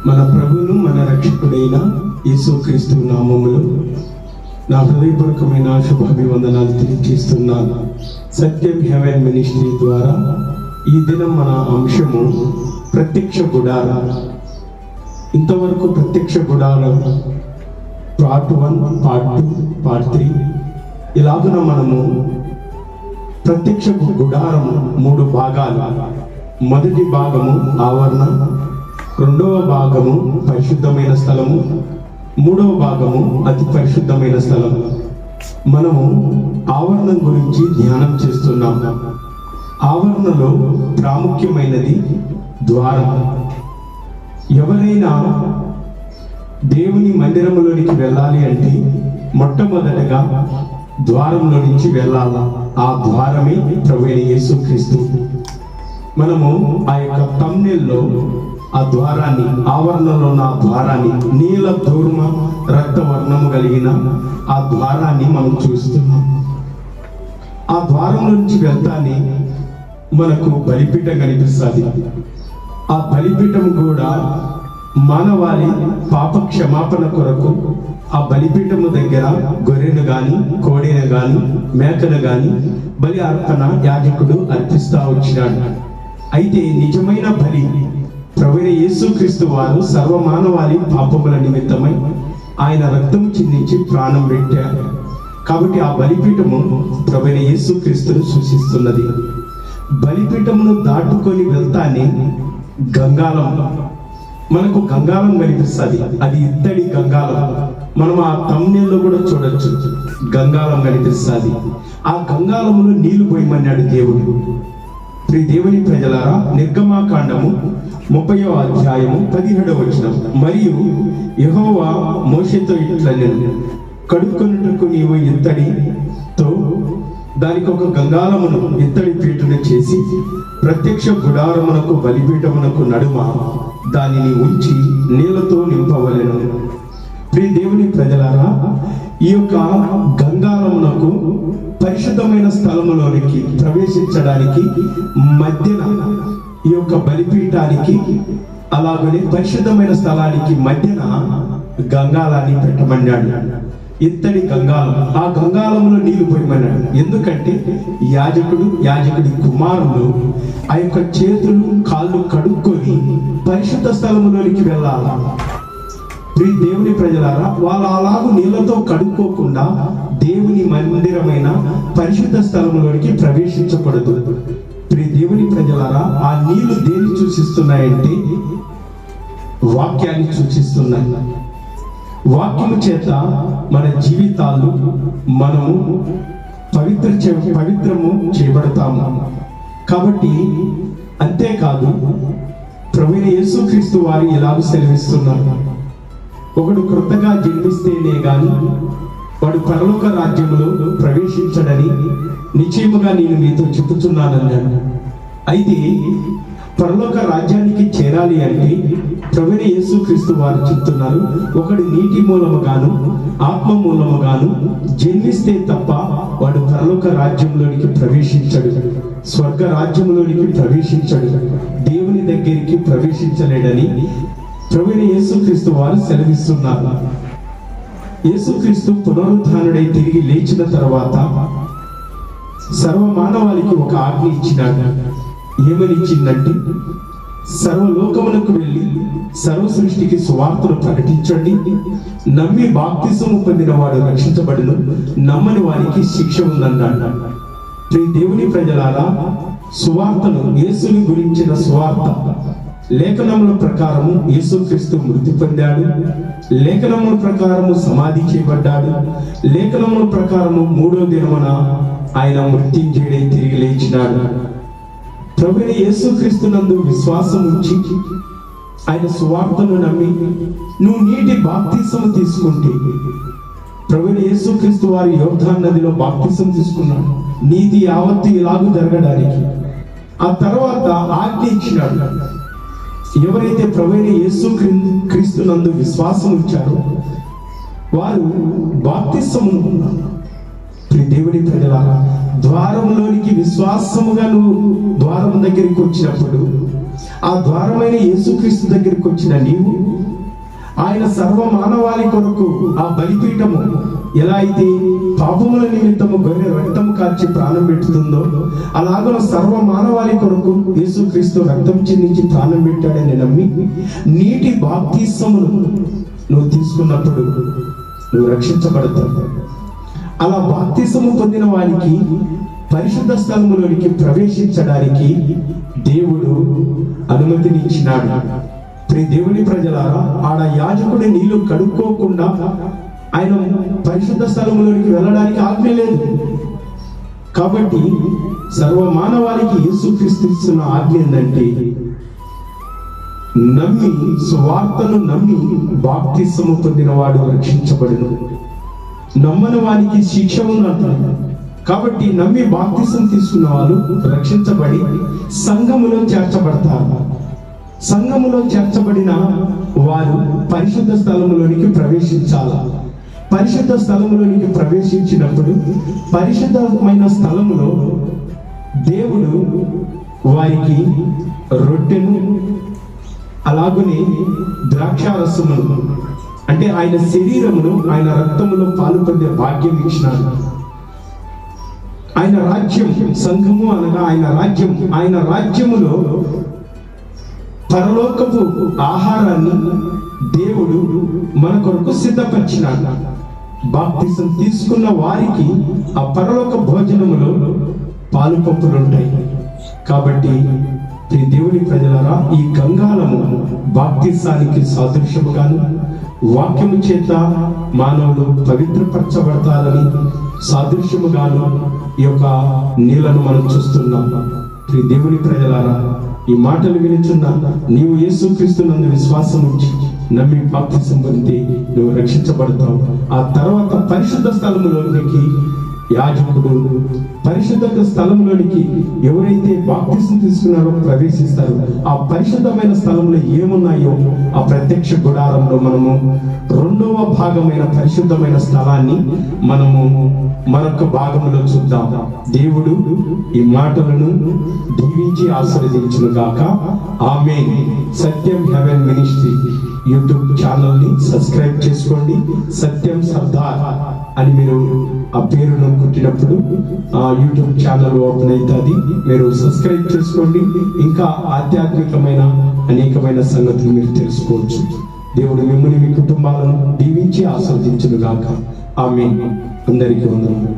మన ప్రభువును మన రక్షకుడైన యేసుక్రీస్తు నామములో నా హృదయపూర్వకమైన శుభాభివందనాలు తెలియజేస్తున్నాను. సత్యం హెవెన్ మినిస్ట్రీ ద్వారా ఈ దినం మన అంశము ప్రత్యక్ష గుడారం. ఇంతవరకు ప్రత్యక్ష గుడారం పార్ట్ 1, పార్ట్ 2, పార్ట్ 3 ఇలాగున మనము ప్రత్యక్ష గుడారము 3 భాగాలు. మొదటి భాగము ఆవరణ, రెండవ భాగము పరిశుద్ధమైన స్థలము, మూడవ భాగము అతి పరిశుద్ధమైన స్థలము. మనము ఆవరణం గురించి ధ్యానం చేస్తున్నాం. ఆవరణలో ప్రాముఖ్యమైనది ద్వారం. ఎవరైనా దేవుని మందిరంలోనికి వెళ్ళాలి అంటే మొట్టమొదటగా ద్వారంలో నుంచి వెళ్ళాలా. ఆ ద్వారమే ప్రభువైన యేసుక్రీస్తు. మనము ఆ యొక్క థంబ్నెయిల్లో ఆ ద్వారాన్ని, ఆవరణలో ఉన్న ఆ ద్వారాన్ని, నీల ధూర్మ రక్త వర్ణము కలిగిన ఆ ద్వారాన్ని మనం చూస్తున్నాం. ఆ ద్వారం నుంచి వెళ్తానే మనకు బలిపీఠం కనిపిస్తుంది. ఆ బలిపీఠం కూడా మానవాళి పాప క్షమాపణ కొరకు ఆ బలిపీఠము దగ్గర గొర్రెను గాని, కోడెను గాని, మేకను గాని బలి అర్పణ యాజకుడు అర్పిస్తా వచ్చినాడు. అయితే నిజమైన బలి ప్రభువైన యేసుక్రీస్తు వారు సర్వమానవాళి పాపముల నిమిత్తమై ఆయన రక్తం చిందించి ప్రాణం పెట్టారు. కాబట్టి ఆ బలిపీఠము ప్రభువైన యేసుక్రీస్తును సూచిస్తున్నది. బలిపీఠమును దాటుకొని వెళ్తానే గంగాలం, మనకు గంగాలం కనిపిస్తుంది. అది ఇత్తడి గంగాలం. మనం ఆ థంబ్నెయిల్లో కూడా చూడొచ్చు, గంగాలం కనిపిస్తుంది. ఆ గంగాలములో నీళ్లు పోయమన్నాడు దేవుడు. దేవుని ప్రజలారా, నిర్గమాకాండము 30వ అధ్యాయము 17వ వచనం. మరియు యెహోవా మోషేతో ఇట్లనెను, కడుక్కొనుటకు నీవు ఇత్తడితో దానికి ఒక గంగాలమును ఇత్తడి పీటను చేసి ప్రత్యక్ష గుడారమునకు బలిపీఠమునకు నడుమ దానిని ఉంచి నీళ్లతో నింపవలెను. దేవుని ప్రజలారా, ఈ యొక్క గంగాలమునకు పరిశుద్ధమైన స్థలములోనికి ప్రవేశించడానికి మధ్యన ఈ యొక్క బలిపీఠానికి అలాగనే పరిశుద్ధమైన స్థలానికి మధ్యన గంగాలాన్ని పెట్టమన్నాడు. ఇత్తడి గంగాలం. ఆ గంగాలంలో నీళ్లు పోయమన్నాడు. ఎందుకంటే యాజకుడి కుమారులు ఆ యొక్క చేతులు కాళ్ళు కడుక్కొని పరిశుద్ధ స్థలములోనికి వెళ్ళాలి. దేవుని ప్రజలారా, వాళ్ళు అలాగూ నీళ్లతో కడుక్కోకుండా దేవుని మందిరమైన పరిశుద్ధ స్థలములోనికి ప్రవేశించకూడదు. దేవుని ప్రజలారా, ఆ నీళ్లు దేన్ని సూచిస్తున్నాయంటే వాక్యాన్ని సూచిస్తున్నాయి. వాక్యము చేత మన జీవితాలు మనము పవిత్రము చేయబడతాము. కాబట్టి అంతేకాదు, ప్రభువైన యేసుక్రీస్తు వారు ఇలాగ సెలవిస్తున్నారు, ఒకడు క్రొత్తగా జన్మిస్తేనే గాని వాడు పరలోక రాజ్యములో ప్రవేశించడని నిశ్చయముగా నేను మీతో చెబుతున్నానన్నాడు. అయితే పరలోక రాజ్యానికి చేరాలి అంటే ప్రభువైన యేసుక్రీస్తు వారు చెప్తున్నారు, ఒకడు నీటి మూలముగాను ఆత్మ మూలముగాను జన్మిస్తే తప్ప వాడు పరలోక రాజ్యంలోనికి ప్రవేశించడు, స్వర్గ రాజ్యంలోనికి ప్రవేశించడు, దేవుని దగ్గరికి ప్రవేశించలేడని ప్రభువైన యేసుక్రీస్తు వారు సెలవిస్తున్నారు. యేసుక్రీస్తు పునరుద్ధానుడై తిరిగి లేచిన తర్వాత సర్వమానవాళికి ఒక ఆజ్ఞ ఇచ్చినాడు. ఏమని ఇచ్చిందంటే, సర్వలోకమునకు వెళ్ళి సర్వ సృష్టికి సువార్తను ప్రకటించండి. నమ్మి బాప్తిసము పొందిన వాడు రక్షించబడును, నమ్మని వారికి శిక్ష ఉందన్నాడు. దేవుని ప్రజలారా, సువార్తను, యేసుని గురించిన సువార్త లేఖనముల ప్రకారము యేసుక్రీస్తు మృతి పొందాడు, లేఖనముల ప్రకారము సమాధి చేయబడ్డాడు, లేఖనముల ప్రకారము 3వ దినమున ఆయన మృత్యుంజయుడై తిరిగి లేచినాడు. ప్రభువైన యేసుక్రీస్తునందు విశ్వాసం ఉంచి ఆయన సువార్తను నమ్మి నువ్వు నీటి బాప్తిసము తీసుకుంటే, ప్రభువైన యేసుక్రీస్తు వారి యోర్దాను నదిలో బాప్తిసం తీసుకున్నాడు నీతి యావత్తు ఇలాగూ జరగడానికి. ఆ తర్వాత ఆజ్ఞ ఇచ్చినాడు, ఎవరైతే ప్రభువైన యేసుక్రీస్తునందు విశ్వాసం ఉంచారో వారు బాప్తిసమును దేవుని ప్రజలారా, ద్వారంలోనికి విశ్వాసముగా నువ్వు ద్వారం దగ్గరికి వచ్చినప్పుడు ఆ ద్వారమైన యేసుక్రీస్తు దగ్గరికి వచ్చిన నీవు, ఆయన సర్వ మానవాళి కొరకు ఆ బలిపీఠము ఎలా అయితే పాపముల నిమిత్తము గొర్రె రక్తము కార్చి ప్రాణం పెట్టుతుందో, అలాగ సర్వ మానవాళి కొరకు యేసుక్రీస్తు రక్తం చిందించి ప్రాణం పెట్టాడని నమ్మి నీటి బాప్తిస్మమును నువ్వు తీసుకున్నప్పుడు నువ్వు రక్షించబడతావు. అలా బాప్తిస్మము పొందిన వారికి పరిశుద్ధ స్థలములోనికి ప్రవేశించడానికి దేవుడు అనుమతినిచ్చినాడు. ప్రియ దేవుని ప్రజలారా, ఆడ యాజకుడి నీళ్లు కడుక్కోకుండా ఆయన పరిశుద్ధ స్థలములోనికి వెళ్ళడానికి ఆజ్ఞ లేదు. కాబట్టి సర్వ మానవాళికి యేసుక్రీస్తు ఇస్తున్న ఆజ్ఞ ఏంటంటే, నమ్మి సువార్తను నమ్మి బాప్తిస్మము పొందిన వాడు రక్షించబడును, నమ్మని వానికి శిక్ష ఉన్నట్టు. కాబట్టి నమ్మి బాప్తిస్మం తీసుకున్న వాళ్ళు రక్షించబడి సంఘములో చేర్చబడతారు. సంఘములో చేర్చబడిన వారు పరిశుద్ధ స్థలములోనికి ప్రవేశించాలి. పరిశుద్ధ స్థలములోనికి ప్రవేశించినప్పుడు పరిశుద్ధమైన స్థలములో దేవుడు వారికి రొట్టెను, అలాగనే ద్రాక్షారసమును, అంటే ఆయన శరీరమును, ఆయన రక్తములో పాలు పొందే భాగ్యం ఇచ్చినాడు. ఆయన రాజ్యం, సంఘము అనగా ఆయన రాజ్యం, ఆయన రాజ్యములో పరలోకపు ఆహారాన్ని దేవుడు మన కొరకు సిద్ధపరిచినాడు. బాప్తిసం తీసుకున్న వారికి ఆ పరలోక భోజనములో పాలు పంపులు ఉంటాయి. కాబట్టి ఈ దేవుని ప్రజలారా, ఈ గంగాళము బాప్తిసానికి సాదృశ్యముగాను, వాక్యము చేత మానవులు పవిత్రపరచబడతారని సాదృశ్యముగాను ఈ యొక్క నీళ్లను మనం చూస్తున్నాం. ఈ దేవుని ప్రజలారా, ఈ మాటలు వినుచున్న నీవు యేసుక్రీస్తునందు విశ్వాసం ఉంచి నమ్మి బాప్తిసం పొందితే నువ్వు రక్షించబడతావు. ఆ తర్వాత పరిశుద్ధ స్థలములోనికి యాజకుడు, పరిశుద్ధ స్థలంలోనికి ఎవరైతే బాప్తిసం తీసుకున్నారో ప్రవేశిస్తారు. ఆ పరిశుద్ధమైన స్థలంలో ఏమున్నాయో ఆ ప్రత్యక్ష గుడారంలో మనము రెండవ భాగమైన పరిశుద్ధమైన స్థలాన్ని మనము మరొక భాగంలో చూద్దాం. దేవుడు ఈ మాటలను దీవించి ఆశీర్వదించును గాక. ఆమేన్. సత్యం హెవెన్ మినిస్ట్రీ యూట్యూబ్ ఛానల్ ని సబ్స్క్రైబ్ చేసుకోండి. సత్యం సర్దార్ అని మీరు ఆ పేరును కుట్టినప్పుడు ఆ యూట్యూబ్ ఛానల్ ఓపెన్ అవుతుంది. మీరు సబ్స్క్రైబ్ చేసుకోండి. ఇంకా ఆధ్యాత్మికమైన అనేకమైన సంగతులు మీరు తెలుసుకోవచ్చు. దేవుడు మిమ్మల్ని, మీ కుటుంబాలను దీవించి ఆశీర్వదించును గాక. ఆమేన్. అందరికీ వందనాలు.